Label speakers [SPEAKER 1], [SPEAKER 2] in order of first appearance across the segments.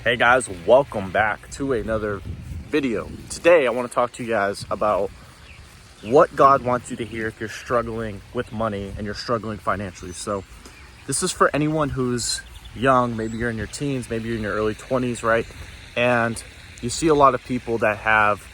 [SPEAKER 1] Hey guys, welcome back to another video. Today I want to talk to you guys about what God wants you to hear if you're struggling with money and you're struggling financially. So this is for anyone who's young, maybe you're in your teens, maybe you're in your early 20s, right? And you see a lot of people that have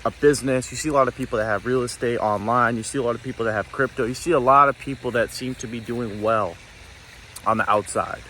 [SPEAKER 1] a business, you see a lot of people that have real estate online, you see a lot of people that have crypto, you see a lot of people that seem to be doing well on the outside,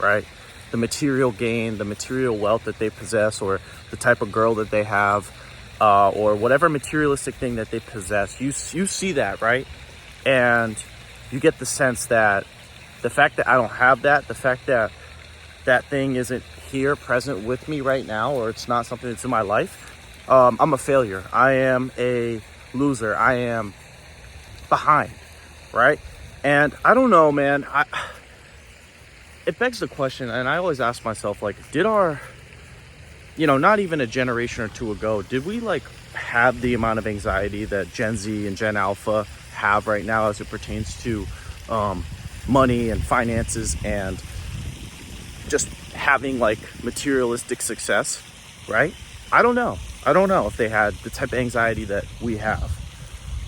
[SPEAKER 1] right? The material gain, the material wealth that they possess, or the type of girl that they have, or whatever materialistic thing that they possess, you see that, right? And you get the sense that the fact that I don't have that, the fact that that thing isn't here present with me right now, or it's not something that's in my life, I'm a failure. I am a loser. I am behind, right? And I don't know, man. It begs the question, and I always ask myself, like, did our, not even a generation or two ago, did we have the amount of anxiety that Gen Z and Gen Alpha have right now as it pertains to money and finances and just having materialistic success, right? I don't know if they had the type of anxiety that we have,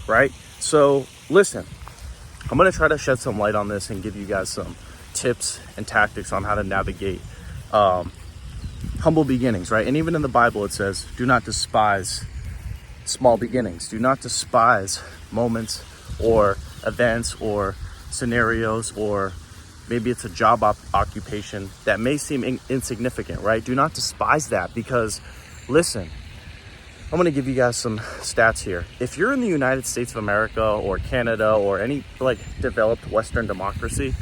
[SPEAKER 1] right? So listen, I'm going to try to shed some light on this and give you guys some tips and tactics on how to navigate humble beginnings, right? And even in the Bible, it says, do not despise small beginnings. Do not despise moments or events or scenarios, or maybe it's a job occupation that may seem insignificant, right? Do not despise that, because listen, I'm going to give you guys some stats here. If you're in the United States of America or Canada or any developed Western democracy,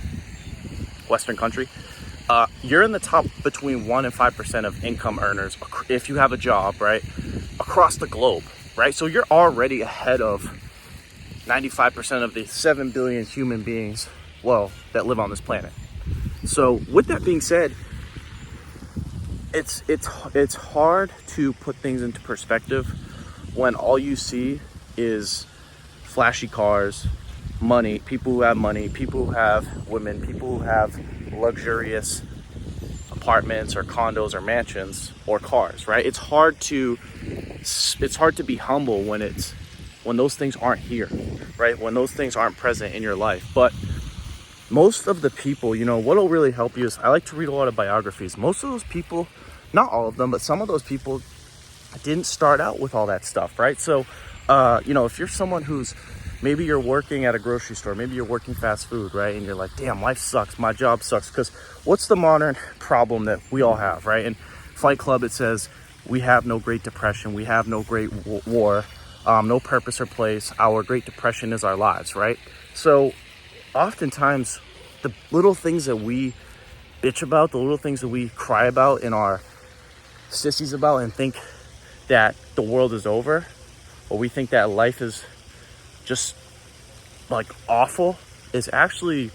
[SPEAKER 1] Western country, you're in the top between 1% and 5% of income earners if you have a job, right, across the globe, right? So you're already ahead of 95% of the 7 billion human beings, that live on this planet. So with that being said, it's hard to put things into perspective when all you see is flashy cars, money, people who have money, people who have women, people who have luxurious apartments or condos or mansions or cars, right? It's hard to be humble when those things aren't here, right? When those things aren't present in your life. But most of the people, what'll really help you is, I like to read a lot of biographies. Most of those people, not all of them, but some of those people didn't start out with all that stuff, right? So, if you're someone who's, maybe you're working at a grocery store, maybe you're working fast food, right? And you're like, damn, life sucks, my job sucks. Because what's the modern problem that we all have, right? In Fight Club, it says, we have no Great Depression, we have no Great War, no purpose or place. Our Great Depression is our lives, right? So oftentimes, the little things that we bitch about, the little things that we cry about and are sissies about and think that the world is over, or we think that life is just awful, they're actually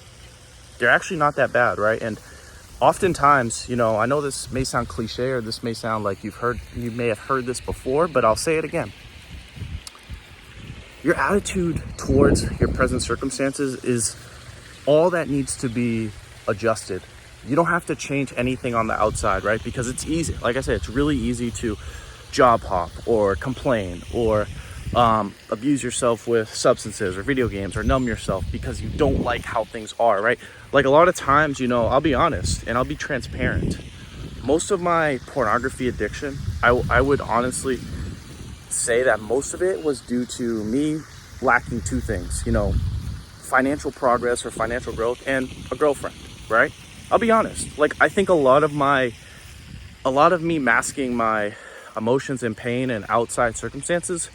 [SPEAKER 1] not that bad, right? And oftentimes, I know this may sound cliche, or this may sound like you may have heard this before, but I'll say it again. Your attitude towards your present circumstances is all that needs to be adjusted. You don't have to change anything on the outside, right? Because it's easy. Like I said, it's really easy to job hop or complain or abuse yourself with substances or video games or numb yourself because you don't like how things are, right? A lot of times, I'll be honest and I'll be transparent. Most of my pornography addiction, I would honestly say that most of it was due to me lacking two things, financial progress or financial growth and a girlfriend, right? I'll be honest. I think a lot of me masking my emotions and pain and outside circumstances,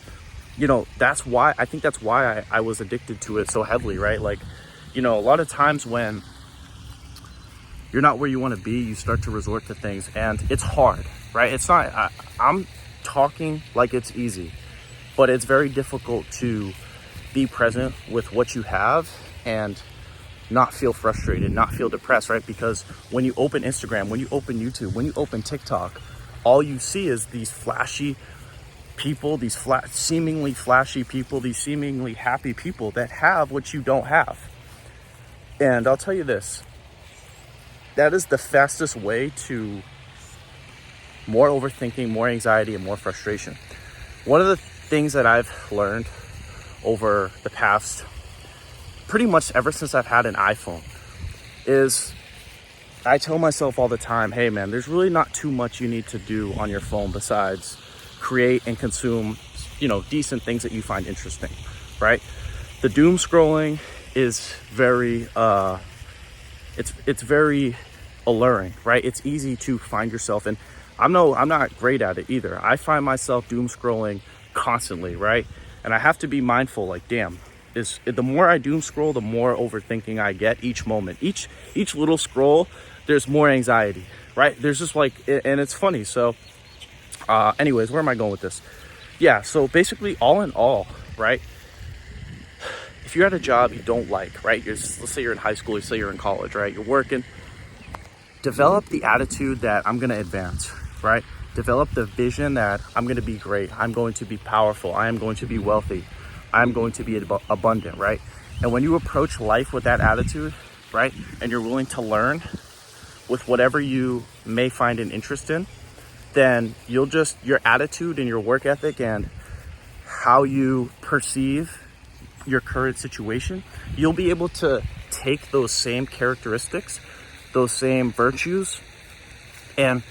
[SPEAKER 1] that's why I was addicted to it so heavily, right? A lot of times when you're not where you want to be, you start to resort to things, and it's hard, right? It's not, I'm talking like it's easy, but it's very difficult to be present with what you have and not feel frustrated, not feel depressed, right? Because when you open Instagram, when you open YouTube, when you open TikTok, all you see is these flashy people, these seemingly flashy people, these seemingly happy people that have what you don't have. And I'll tell you this, that is the fastest way to more overthinking, more anxiety, and more frustration. One of the things that I've learned over the past, pretty much ever since I've had an iPhone, is I tell myself all the time, hey man, there's really not too much you need to do on your phone besides create and consume, decent things that you find interesting, right? The doom scrolling is very, it's very alluring, right? It's easy to find yourself, and I'm not great at it either. I find myself doom scrolling constantly, right? And I have to be mindful, like, damn, the more I doom scroll, the more overthinking I get each moment. Each little scroll, there's more anxiety, right? There's just like, and it's funny. So anyways, where am I going with this? Yeah, so basically, all in all, right? If you're at a job you don't like, right? Let's say you're in high school, let's say you're in college, right? You're working. Develop the attitude that I'm going to advance, right? Develop the vision that I'm going to be great. I'm going to be powerful. I am going to be wealthy. I'm going to be abundant, right? And when you approach life with that attitude, right? And you're willing to learn with whatever you may find an interest in, then your attitude and your work ethic and how you perceive your current situation, you'll be able to take those same characteristics, those same virtues, and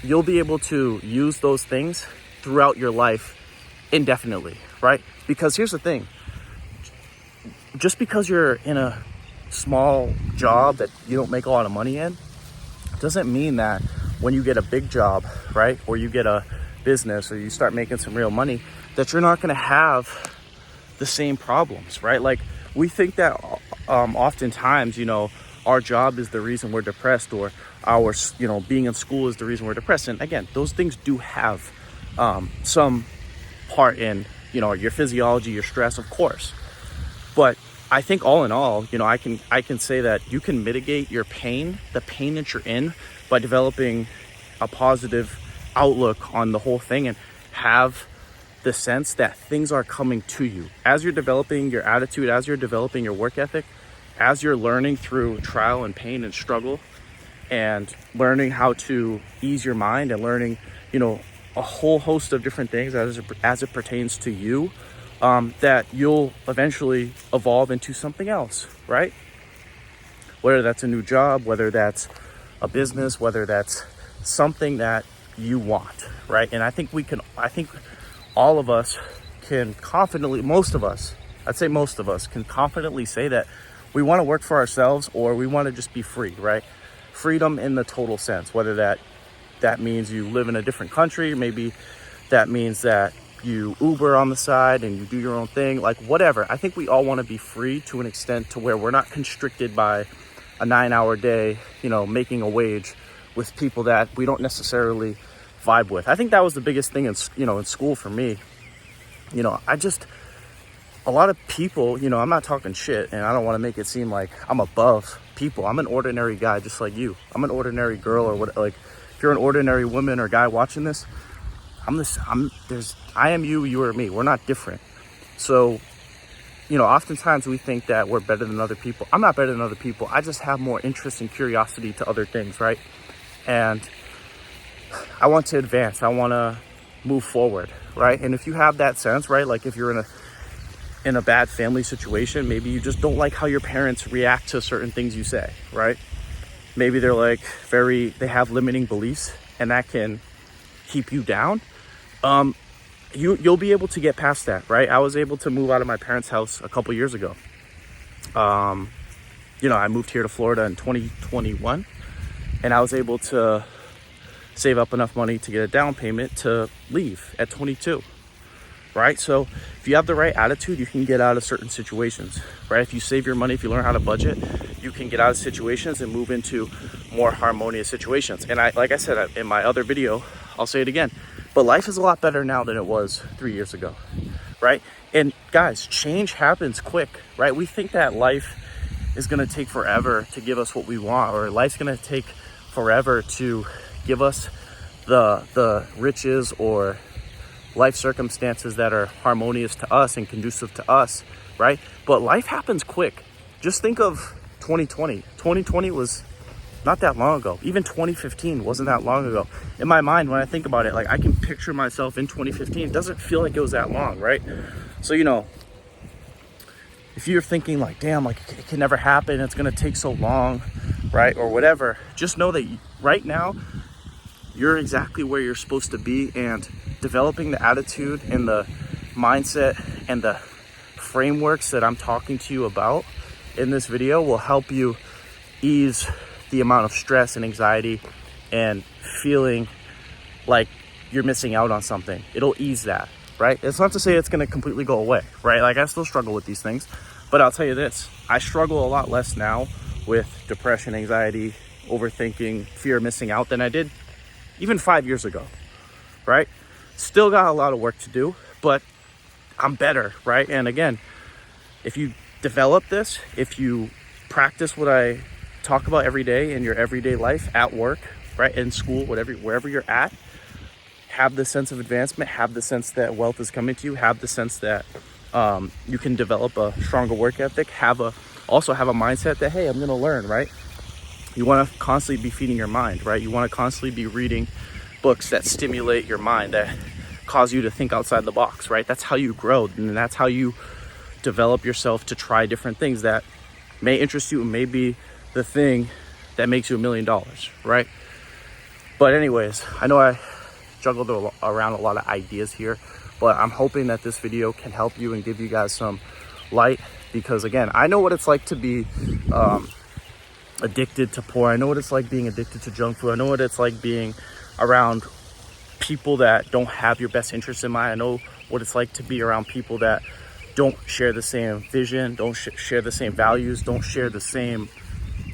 [SPEAKER 1] you'll be able to use those things throughout your life indefinitely, right? Because here's the thing, just because you're in a small job that you don't make a lot of money in, doesn't mean that when you get a big job, right, or you get a business or you start making some real money, that you're not going to have the same problems, right? Like, we think that oftentimes, our job is the reason we're depressed, or our, being in school is the reason we're depressed. And again, those things do have some part in, your physiology, your stress, of course. But I think all in all, I can say that you can mitigate your pain, the pain that you're in, by developing a positive outlook on the whole thing and have the sense that things are coming to you. As you're developing your attitude, as you're developing your work ethic, as you're learning through trial and pain and struggle, and learning how to ease your mind, and learning, a whole host of different things as it pertains to you, that you'll eventually evolve into something else, right? Whether that's a new job, whether that's a business, whether that's something that you want, right? And I think all of us can confidently, most of us can confidently say that we want to work for ourselves, or we want to just be free, right? Freedom in the total sense, whether that means you live in a different country, maybe that means that you Uber on the side and you do your own thing, like whatever. I think we all want to be free to an extent to where we're not constricted by a 9-hour day, making a wage with people that we don't necessarily vibe with. I think that was the biggest thing in school for me. A lot of people, I'm not talking shit, and I don't want to make it seem like I'm above people. I'm an ordinary guy just like you. I'm an ordinary girl, or what, like, if you're an ordinary woman or guy watching this, I am you, you are me. We're not different. So, oftentimes we think that we're better than other people. I'm not better than other people. I just have more interest and curiosity to other things, right? And I want to advance. I want to move forward, right? And if you have that sense, right, like if you're in a bad family situation, maybe you just don't like how your parents react to certain things you say, right? Maybe they're they have limiting beliefs, and that can keep you down. You'll be able to get past that, right? I was able to move out of my parents' house a couple years ago. I moved here to Florida in 2021, and I was able to save up enough money to get a down payment to leave at 22, right? So if you have the right attitude, you can get out of certain situations, right? If you save your money, if you learn how to budget, you can get out of situations and move into more harmonious situations. And like I said in my other video, I'll say it again, but life is a lot better now than it was 3 years ago, right? And guys, change happens quick, right? We think that life is going to take forever to give us what we want, or life's going to take forever to give us the riches or life circumstances that are harmonious to us and conducive to us, right? But life happens quick. Just think of 2020. 2020 was not that long ago. Even 2015 wasn't that long ago. In my mind, when I think about it, like I can picture myself in 2015. It doesn't feel like it was that long, right? So, you know, if you're thinking like, damn, like it can never happen, it's gonna take so long, right? Or whatever, just know that right now, you're exactly where you're supposed to be, and developing the attitude and the mindset and the frameworks that I'm talking to you about in this video will help you ease the amount of stress and anxiety and feeling like you're missing out on something. It'll ease that, right? It's not to say it's going to completely go away, right? Like I still struggle with these things, but I'll tell you this, I struggle a lot less now with depression, anxiety, overthinking, fear of missing out than I did even 5 years ago, right? Still got a lot of work to do, but I'm better, right? And again, if you develop this, if you practice what I talk about every day in your everyday life, at work, right, in school, whatever, wherever you're at, have the sense of advancement, have the sense that wealth is coming to you, have the sense that you can develop a stronger work ethic, also have a mindset that, hey, I'm going to learn, right? You want to constantly be feeding your mind, right? You want to constantly be reading books that stimulate your mind, that cause you to think outside the box, right? That's how you grow, and that's how you develop yourself to try different things that may interest you and may be the thing that makes you $1 million, right? But anyways, I know I juggled around a lot of ideas here, but I'm hoping that this video can help you and give you guys some light, because again, I know what it's like to be addicted to porn. I know what it's like being addicted to junk food. I know what it's like being around people that don't have your best interests in mind. I know what it's like to be around people that don't share the same vision, don't share the same values, don't share the same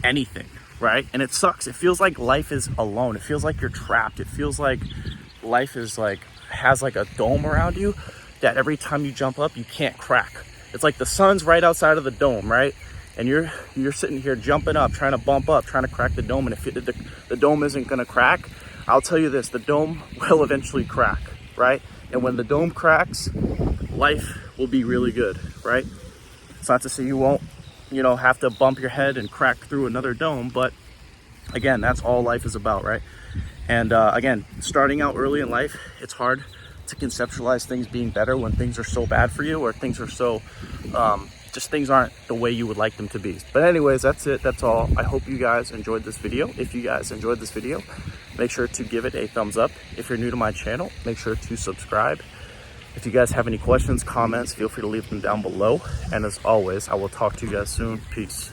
[SPEAKER 1] anything, right? And it sucks. It feels like life is alone. It feels like you're trapped. It feels like life is like, has like a dome around you that every time you jump up, you can't crack. It's like the sun's right outside of the dome, right? And you're sitting here jumping up, trying to bump up, trying to crack the dome. And if the dome isn't gonna crack, I'll tell you this, the dome will eventually crack, right? And when the dome cracks, life will be really good, right? It's not to say you won't, you know, have to bump your head and crack through another dome, but again, that's all life is about, right? And again, starting out early in life, it's hard to conceptualize things being better when things are so bad for you, or things are so, just things aren't the way you would like them to be. But anyways, that's it, that's all. I hope you guys enjoyed this video. If you guys enjoyed this video, make sure to give it a thumbs up. If you're new to my channel, make sure to subscribe. If you guys have any questions, comments, feel free to leave them down below. And as always, I will talk to you guys soon. Peace.